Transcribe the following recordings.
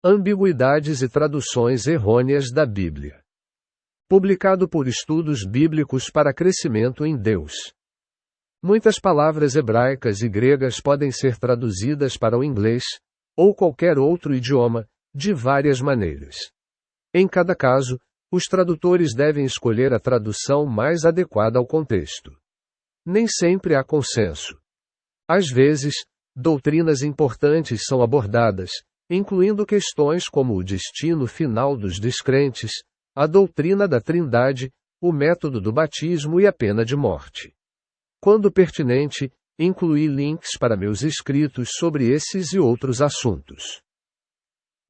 Ambiguidades e traduções errôneas da Bíblia. Publicado por Estudos Bíblicos para Crescimento em Deus. Muitas palavras hebraicas e gregas podem ser traduzidas para o inglês, ou qualquer outro idioma, de várias maneiras. Em cada caso, os tradutores devem escolher a tradução mais adequada ao contexto. Nem sempre há consenso. Às vezes, doutrinas importantes são abordadas, incluindo questões como o destino final dos descrentes, a doutrina da Trindade, o método do batismo e a pena de morte. Quando pertinente, incluí links para meus escritos sobre esses e outros assuntos.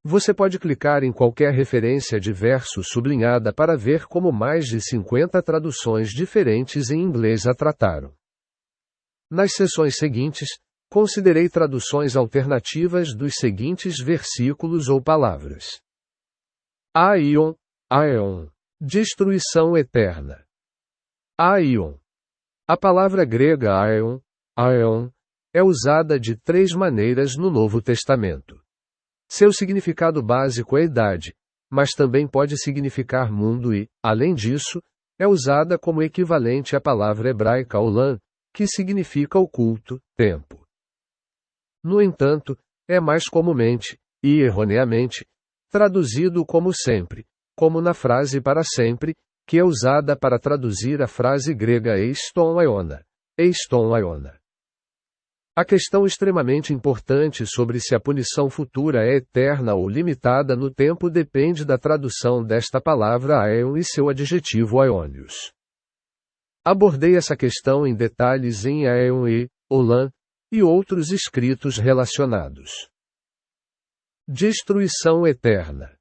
Você pode clicar em qualquer referência de verso sublinhada para ver como mais de 50 traduções diferentes em inglês a trataram. Nas sessões seguintes, considerei traduções alternativas dos seguintes versículos ou palavras. Aion, Aeon, destruição eterna. Aion. A palavra grega Aeon, Aeon, é usada de 3 maneiras no Novo Testamento. Seu significado básico é idade, mas também pode significar mundo e, além disso, é usada como equivalente à palavra hebraica olam, que significa oculto, tempo. No entanto, é mais comumente, e erroneamente, traduzido como sempre, como na frase para sempre, que é usada para traduzir a frase grega eiston aiona, eiston aiona. A questão extremamente importante sobre se a punição futura é eterna ou limitada no tempo depende da tradução desta palavra aeon e seu adjetivo aionios. Abordei essa questão em detalhes em Aeon e Olam e outros escritos relacionados. Destruição eterna.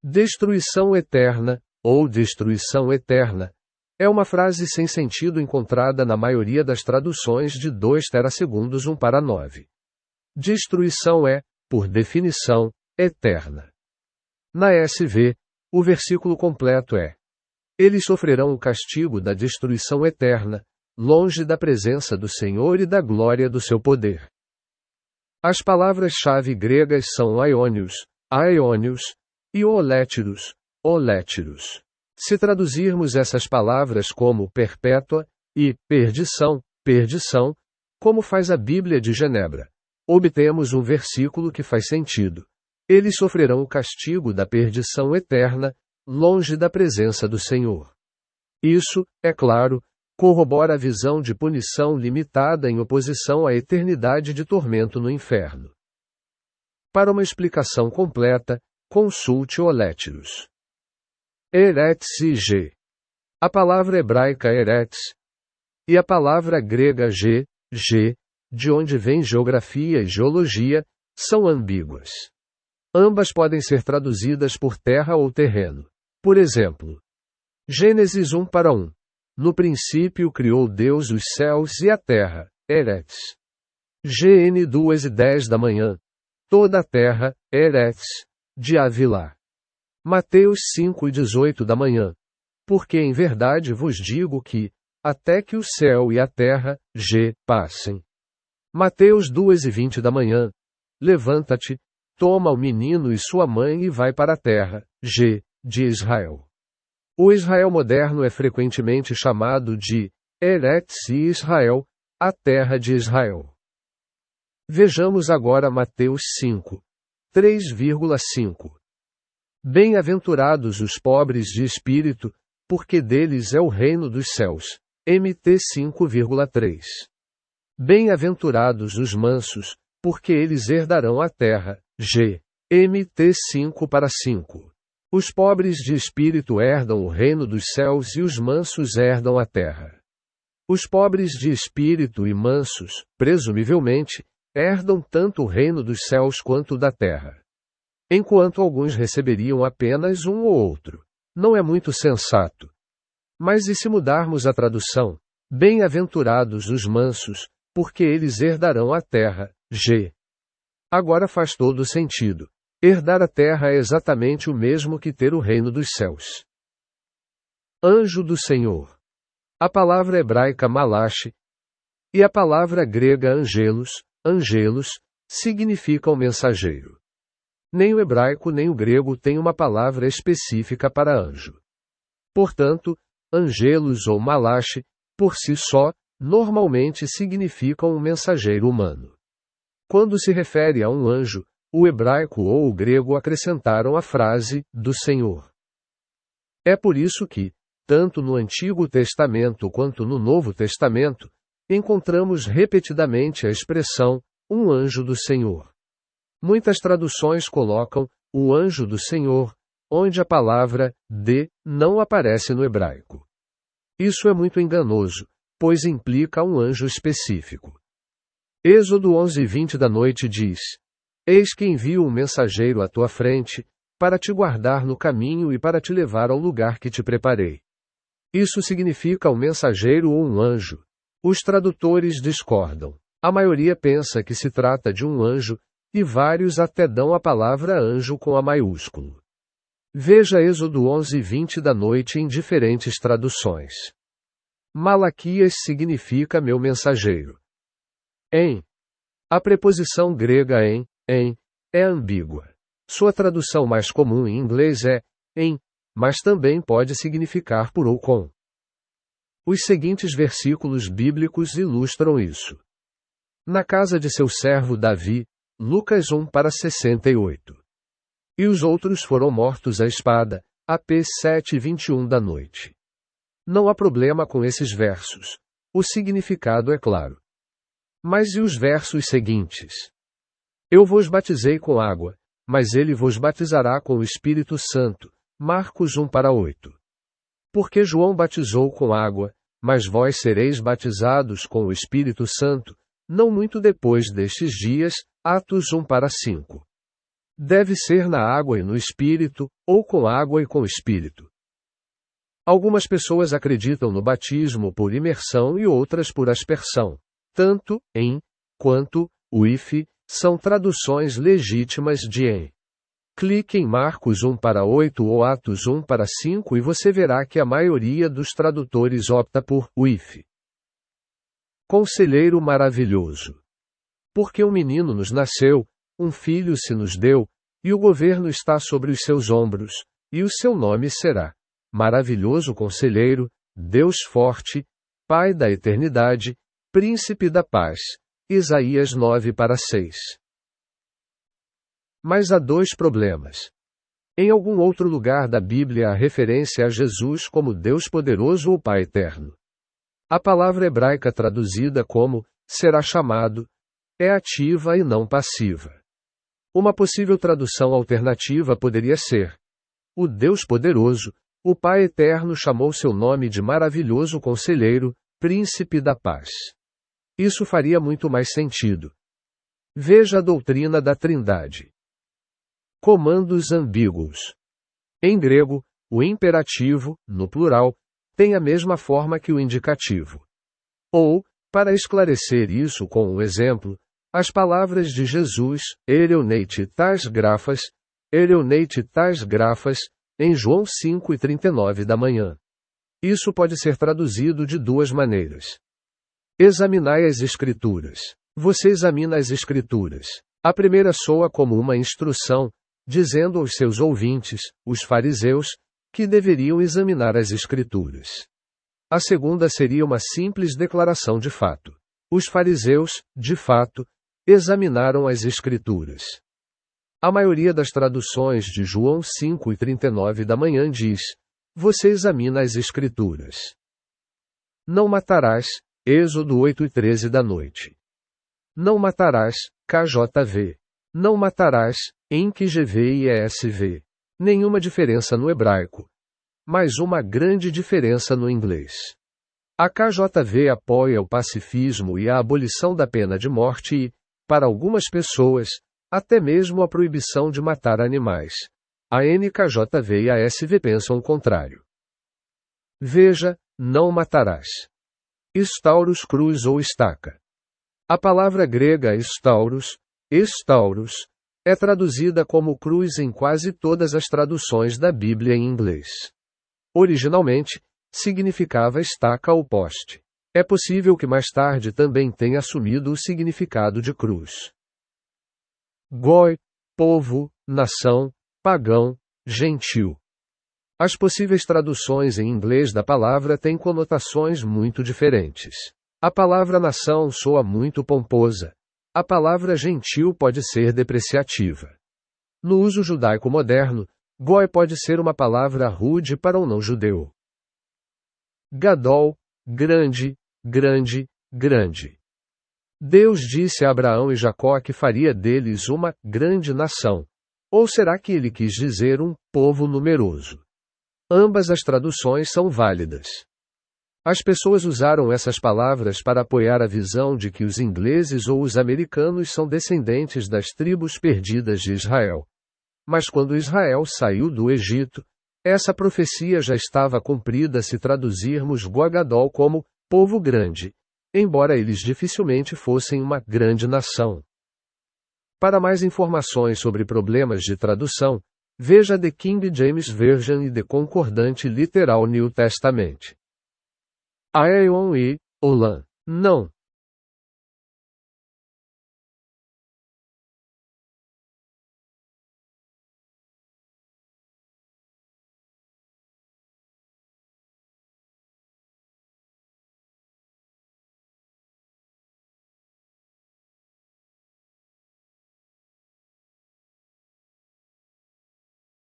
Destruição eterna, ou destruição eterna, é uma frase sem sentido encontrada na maioria das traduções de 2 terasegundos 1:9. Destruição é, por definição, eterna. Na ESV, o versículo completo é: eles sofrerão o castigo da destruição eterna, longe da presença do Senhor e da glória do seu poder. As palavras-chave gregas são aionios, aeonios, e olétiros, olétiros. Se traduzirmos essas palavras como perpétua e perdição, perdição, como faz a Bíblia de Genebra, obtemos um versículo que faz sentido. Eles sofrerão o castigo da perdição eterna, longe da presença do Senhor. Isso, é claro, corrobora a visão de punição limitada em oposição à eternidade de tormento no inferno. Para uma explicação completa, consulte Olétiros. Eretz e G. A palavra hebraica eretz e a palavra grega G, de onde vem geografia e geologia, são ambíguas. Ambas podem ser traduzidas por terra ou terreno. Por exemplo, Gênesis 1:1. No princípio criou Deus os céus e a terra, Eretz. GN 2:10 da manhã. Toda a terra, Eretz, de Avilá. Mateus 5:18 da manhã. Porque em verdade vos digo que, até que o céu e a terra, passem. Mateus 2:20 da manhã. Levanta-te, toma o menino e sua mãe e vai para a terra, de Israel. O Israel moderno é frequentemente chamado de Eretz e Israel, a terra de Israel. Vejamos agora Mateus 5, 3,5. Bem-aventurados os pobres de espírito, porque deles é o reino dos céus. MT 5,3. Bem-aventurados os mansos, porque eles herdarão a terra. MT 5:5. Os pobres de espírito herdam o reino dos céus e os mansos herdam a terra. Os pobres de espírito e mansos, presumivelmente, herdam tanto o reino dos céus quanto o da terra. Enquanto alguns receberiam apenas um ou outro. Não é muito sensato. Mas e se mudarmos a tradução? Bem-aventurados os mansos, porque eles herdarão a terra. Agora faz todo sentido. Herdar a terra é exatamente o mesmo que ter o reino dos céus. Anjo do Senhor. A palavra hebraica malache e a palavra grega angelos, significam mensageiro. Nem o hebraico nem o grego têm uma palavra específica para anjo. Portanto, angelos ou malache, por si só, normalmente significam um mensageiro humano. Quando se refere a um anjo, o hebraico ou o grego acrescentaram a frase, do Senhor. É por isso que, tanto no Antigo Testamento quanto no Novo Testamento, encontramos repetidamente a expressão, um anjo do Senhor. Muitas traduções colocam, o anjo do Senhor, onde a palavra, de, não aparece no hebraico. Isso é muito enganoso, pois implica um anjo específico. Êxodo 11:20 da noite diz: Eis que envio um mensageiro à tua frente, para te guardar no caminho e para te levar ao lugar que te preparei. Isso significa um mensageiro ou um anjo. Os tradutores discordam. A maioria pensa que se trata de um anjo, e vários até dão a palavra anjo com A maiúsculo. Veja Êxodo 11:20 da noite em diferentes traduções. Malaquias significa meu mensageiro. A preposição grega em é ambígua. Sua tradução mais comum em inglês é em, mas também pode significar por ou com. Os seguintes versículos bíblicos ilustram isso. Na casa de seu servo Davi, Lucas 1:68. E os outros foram mortos à espada, AP 7:21 da noite. Não há problema com esses versos. O significado é claro. Mas e os versos seguintes? Eu vos batizei com água, mas ele vos batizará com o Espírito Santo. Marcos 1:8. Porque João batizou com água, mas vós sereis batizados com o Espírito Santo, não muito depois destes dias. Atos 1:5. Deve ser na água e no Espírito, ou com água e com Espírito. Algumas pessoas acreditam no batismo por imersão e outras por aspersão. Tanto em quanto with são traduções legítimas de em. Clique em Marcos 1:8 ou Atos 1:5 e você verá que a maioria dos tradutores opta por with. Conselheiro maravilhoso. Porque um menino nos nasceu, um filho se nos deu, e o governo está sobre os seus ombros, e o seu nome será Maravilhoso Conselheiro, Deus Forte, Pai da Eternidade, Príncipe da Paz. Isaías 9:6. Mas há dois problemas. Em algum outro lugar da Bíblia há referência a Jesus como Deus Poderoso ou Pai Eterno. A palavra hebraica traduzida como será chamado é ativa e não passiva. Uma possível tradução alternativa poderia ser: o Deus Poderoso, o Pai Eterno chamou seu nome de Maravilhoso Conselheiro, Príncipe da Paz. Isso faria muito mais sentido. Veja a doutrina da Trindade. Comandos ambíguos. Em grego, o imperativo, no plural, tem a mesma forma que o indicativo. Ou, para esclarecer isso com um exemplo, as palavras de Jesus, Ereuneite tais grafas, em João 5:39 da manhã. Isso pode ser traduzido de duas maneiras. Examinai as Escrituras. Você examina as Escrituras. A primeira soa como uma instrução, dizendo aos seus ouvintes, os fariseus, que deveriam examinar as Escrituras. A segunda seria uma simples declaração de fato. Os fariseus, de fato, examinaram as Escrituras. A maioria das traduções de João 5:39 da manhã diz: você examina as Escrituras. Não matarás, Êxodo 8:13 da noite. Não matarás, KJV. Não matarás, NQGV e ESV. Nenhuma diferença no hebraico. Mas uma grande diferença no inglês. A KJV apoia o pacifismo e a abolição da pena de morte e, para algumas pessoas, até mesmo a proibição de matar animais. A NKJV e a ESV pensam o contrário. Veja, não matarás. Estauros cruz ou estaca. A palavra grega estauros, é traduzida como cruz em quase todas as traduções da Bíblia em inglês. Originalmente, significava estaca ou poste. É possível que mais tarde também tenha assumido o significado de cruz. Goi, povo, nação, pagão, gentil. As possíveis traduções em inglês da palavra têm conotações muito diferentes. A palavra nação soa muito pomposa. A palavra gentil pode ser depreciativa. No uso judaico moderno, goi pode ser uma palavra rude para um não-judeu. Gadol, grande, grande, grande. Deus disse a Abraão e Jacó que faria deles uma grande nação. Ou será que ele quis dizer um povo numeroso? Ambas as traduções são válidas. As pessoas usaram essas palavras para apoiar a visão de que os ingleses ou os americanos são descendentes das tribos perdidas de Israel. Mas quando Israel saiu do Egito, essa profecia já estava cumprida se traduzirmos Gogadol como povo grande, embora eles dificilmente fossem uma grande nação. Para mais informações sobre problemas de tradução, veja The King James Version e The Concordante Literal New Testament. Aeon e Olan. Não.